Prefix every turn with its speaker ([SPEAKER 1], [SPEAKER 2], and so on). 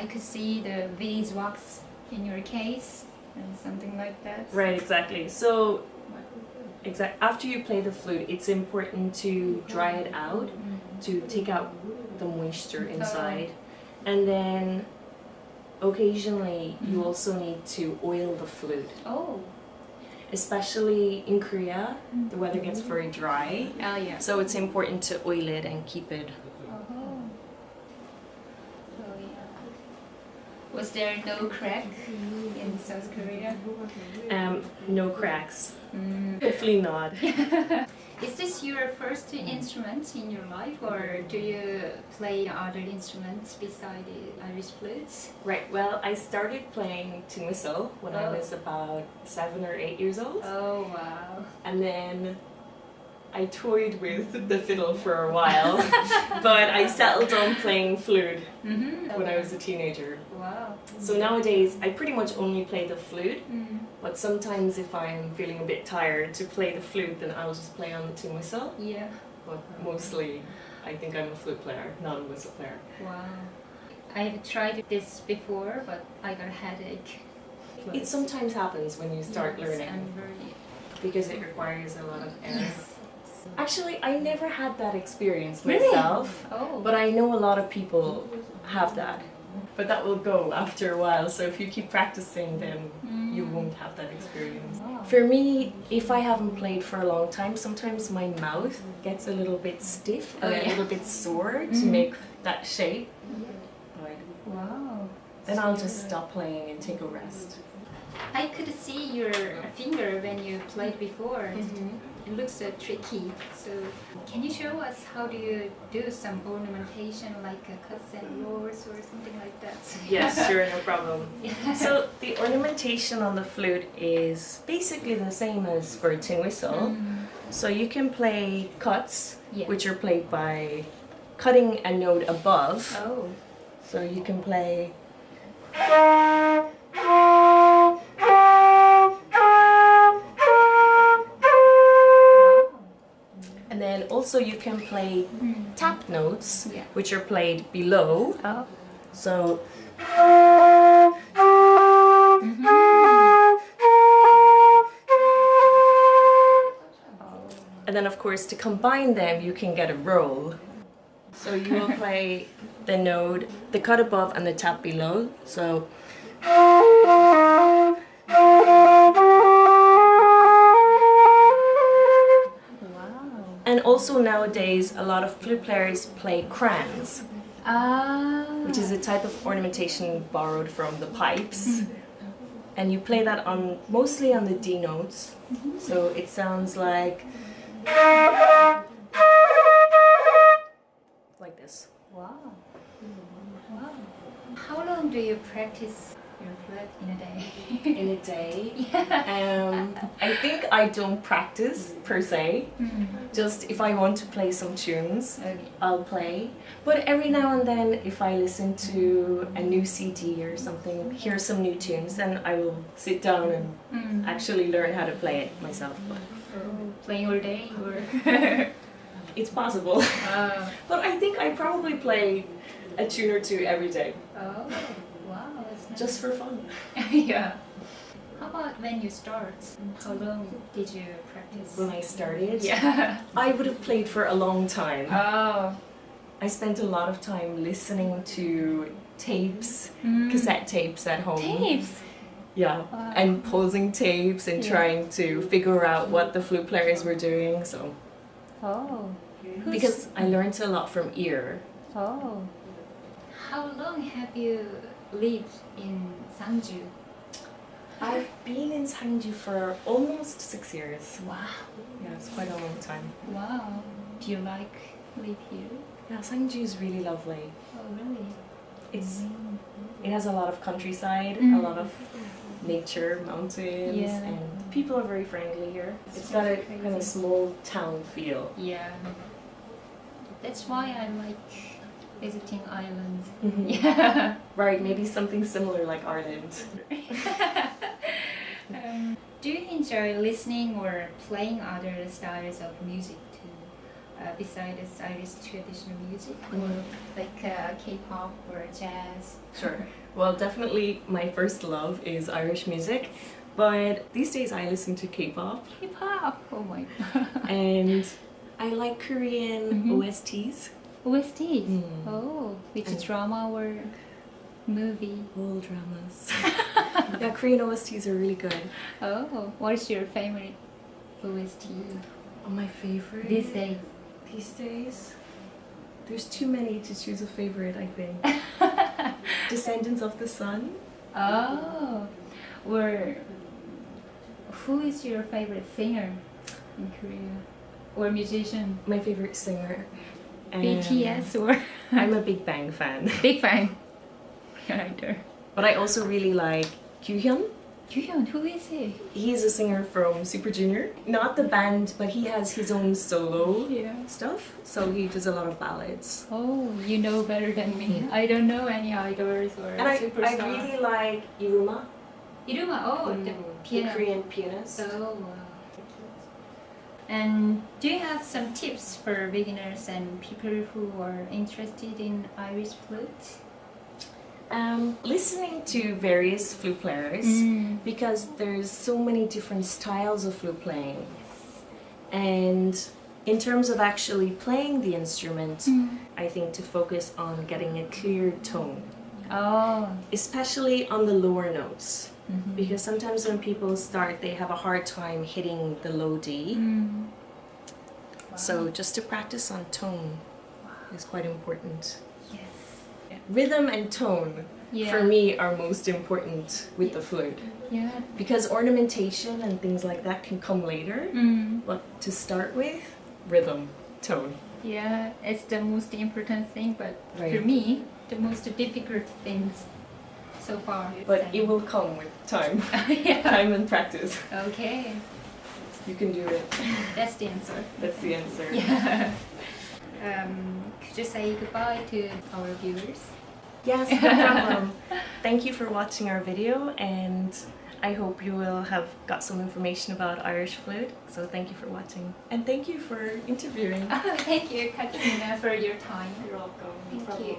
[SPEAKER 1] I could see the beeswax in your case and something like that.
[SPEAKER 2] Right, exactly. So after you play the flute, it's important to dry it out to take out the moisture inside. And then occasionally you also need to oil the flute.
[SPEAKER 1] Oh.
[SPEAKER 2] Especially in Korea, the weather gets very dry.
[SPEAKER 1] Oh yeah.
[SPEAKER 2] So it's important to oil it and keep it.
[SPEAKER 1] Oh yeah. Was there no crack in South Korea?
[SPEAKER 2] No cracks. Hopefully not.
[SPEAKER 1] Is this your first instrument in your life, or do you play other instruments beside the Irish flutes?
[SPEAKER 2] Right, well, I started playing tin whistle when I was about 7 or 8 years old.
[SPEAKER 1] Oh wow.
[SPEAKER 2] And then I toyed with the fiddle for a while, but I settled on playing flute when I was a teenager.
[SPEAKER 1] Wow.
[SPEAKER 2] So nowadays I pretty much only play the flute, but sometimes if I'm feeling a bit tired to play the flute, then I'll just play on the tin whistle.
[SPEAKER 1] Yeah.
[SPEAKER 2] But mostly I think I'm a flute player, not a whistle player.
[SPEAKER 1] Wow. I've tried this before, but I got a headache.
[SPEAKER 2] It sometimes happens when you start learning,
[SPEAKER 1] and very...
[SPEAKER 2] because it requires a lot of air.
[SPEAKER 1] Yes.
[SPEAKER 2] Actually, I never had that experience
[SPEAKER 1] Really?
[SPEAKER 2] myself,
[SPEAKER 1] Oh.
[SPEAKER 2] but I know a lot of people have that. But that will go after a while, so if you keep practicing, then you won't have that experience.
[SPEAKER 1] Wow.
[SPEAKER 2] For me, if I haven't played for a long time, sometimes my mouth gets a little bit stiff and a little bit sore to make that shape. But
[SPEAKER 1] Wow.
[SPEAKER 2] then I'll just stop playing and take a rest.
[SPEAKER 1] I could see your finger when you played before. It looks so tricky. So, can you show us how do you do some ornamentation, like cuts and roars or something like that?
[SPEAKER 2] Yes, sure, no problem. So the ornamentation on the flute is basically the same as for a tin whistle. So you can play cuts, which are played by cutting a note above.
[SPEAKER 1] Oh.
[SPEAKER 2] So you can play. And then also you can play tap notes, which are played below.
[SPEAKER 1] Oh.
[SPEAKER 2] So. And then of course to combine them you can get a roll. So you will play the note, the cut above and the tap below. So. And also nowadays, a lot of flute players play crans, which is a type of ornamentation borrowed from the pipes. And you play that on mostly on the D notes, so it sounds like this.
[SPEAKER 1] Wow. Wow. How long do you practice your flute in a day?
[SPEAKER 2] In a day? I think I don't practice per se. Just if I want to play some tunes, I'll play. But every now and then, if I listen to a new CD or something, hear some new tunes, then I will sit down and actually learn how to play it myself. But
[SPEAKER 1] playing all day, or
[SPEAKER 2] it's possible. But I think I probably play a tune or two every day.
[SPEAKER 1] Oh, wow, that's nice.
[SPEAKER 2] Just for fun.
[SPEAKER 1] Yeah. How about when you start? How long did you practice?
[SPEAKER 2] When I started,
[SPEAKER 1] yeah,
[SPEAKER 2] I would have played for a long time.
[SPEAKER 1] Oh.
[SPEAKER 2] I spent a lot of time listening to tapes, cassette tapes at home.
[SPEAKER 1] Tapes?
[SPEAKER 2] Yeah,
[SPEAKER 1] Wow.
[SPEAKER 2] and pausing tapes and trying to figure out what the flute players were doing. So,
[SPEAKER 1] Oh.
[SPEAKER 2] because I learned a lot from ear.
[SPEAKER 1] Oh. How long have you lived in Sangju?
[SPEAKER 2] I've been in Sangju for almost 6 years.
[SPEAKER 1] Wow.
[SPEAKER 2] Yeah, it's quite a long time.
[SPEAKER 1] Wow. Do you like live here?
[SPEAKER 2] Yeah, Sangju is really lovely.
[SPEAKER 1] Oh, really?
[SPEAKER 2] It has a lot of countryside, a lot of nature, mountains,
[SPEAKER 1] Yeah.
[SPEAKER 2] and people are very friendly here. It's got a kind of small town feel.
[SPEAKER 1] Yeah. That's why I like visiting islands.
[SPEAKER 2] Mhm.
[SPEAKER 1] Yeah.
[SPEAKER 2] Right, maybe something similar like Ireland.
[SPEAKER 1] Do you enjoy listening or playing other styles of music too? besides Irish traditional music, or like K-pop or jazz?
[SPEAKER 2] Sure. Well, definitely my first love is Irish music, but these days I listen to K-pop
[SPEAKER 1] K-pop. Oh my god.
[SPEAKER 2] and I like Korean
[SPEAKER 1] Mhm.
[SPEAKER 2] OSTs.
[SPEAKER 1] OSTs.
[SPEAKER 2] Mm.
[SPEAKER 1] Oh, which
[SPEAKER 2] And-
[SPEAKER 1] drama or movie?
[SPEAKER 2] All dramas. Yeah, Korean OSTs are really good.
[SPEAKER 1] Oh, what is your favorite OST
[SPEAKER 2] Oh, my favorite
[SPEAKER 1] these days?
[SPEAKER 2] These days, there's too many to choose a favorite. I think Descendants of the Sun.
[SPEAKER 1] Oh, or who is your favorite singer in Korea or musician?
[SPEAKER 2] My favorite singer.
[SPEAKER 1] BTS or
[SPEAKER 2] I'm a Big Bang fan,
[SPEAKER 1] Big Bang? Either.
[SPEAKER 2] but I also really like Kyuhyun.
[SPEAKER 1] Kyuhyun, who is he?
[SPEAKER 2] He's a singer from Super Junior. Not the band, but he has his own solo
[SPEAKER 1] Yeah.
[SPEAKER 2] stuff. So he does a lot of ballads.
[SPEAKER 1] Oh, you know better than me. I don't know any idols or
[SPEAKER 2] And I
[SPEAKER 1] superstars.
[SPEAKER 2] really like Iruma,
[SPEAKER 1] Iruma, oh, the
[SPEAKER 2] the
[SPEAKER 1] piano.
[SPEAKER 2] Korean pianist.
[SPEAKER 1] Oh, wow. And do you have some tips for beginners and people who are interested in Irish flute?
[SPEAKER 2] Listening to various flute players, because there's so many different styles of flute playing. And in terms of actually playing the instrument, I think to focus on getting a clear tone,
[SPEAKER 1] Oh.
[SPEAKER 2] especially on the lower notes. Because sometimes when people start, they have a hard time hitting the low D. So just to practice on tone is quite important.
[SPEAKER 1] Yes.
[SPEAKER 2] Rhythm and tone,
[SPEAKER 1] Yeah.
[SPEAKER 2] for me, are most important with the flute.
[SPEAKER 1] Yeah.
[SPEAKER 2] Because ornamentation and things like that can come later. But to start with, rhythm, tone.
[SPEAKER 1] Yeah, it's the most important thing, but for
[SPEAKER 2] Right.
[SPEAKER 1] me, the most difficult things so far.
[SPEAKER 2] But it will come with time.
[SPEAKER 1] Yeah.
[SPEAKER 2] Time and practice.
[SPEAKER 1] Okay,
[SPEAKER 2] You can do it.
[SPEAKER 1] that's the answer.
[SPEAKER 2] That's the answer.
[SPEAKER 1] Yeah. Could you say goodbye to our viewers?
[SPEAKER 2] Yes, no problem. Thank you for watching our video, and I hope you will have got some information about Irish flute. So thank you for watching. And thank you for interviewing.
[SPEAKER 1] Oh, thank you, Caitríona, for your time.
[SPEAKER 2] You're welcome.
[SPEAKER 1] Thank you.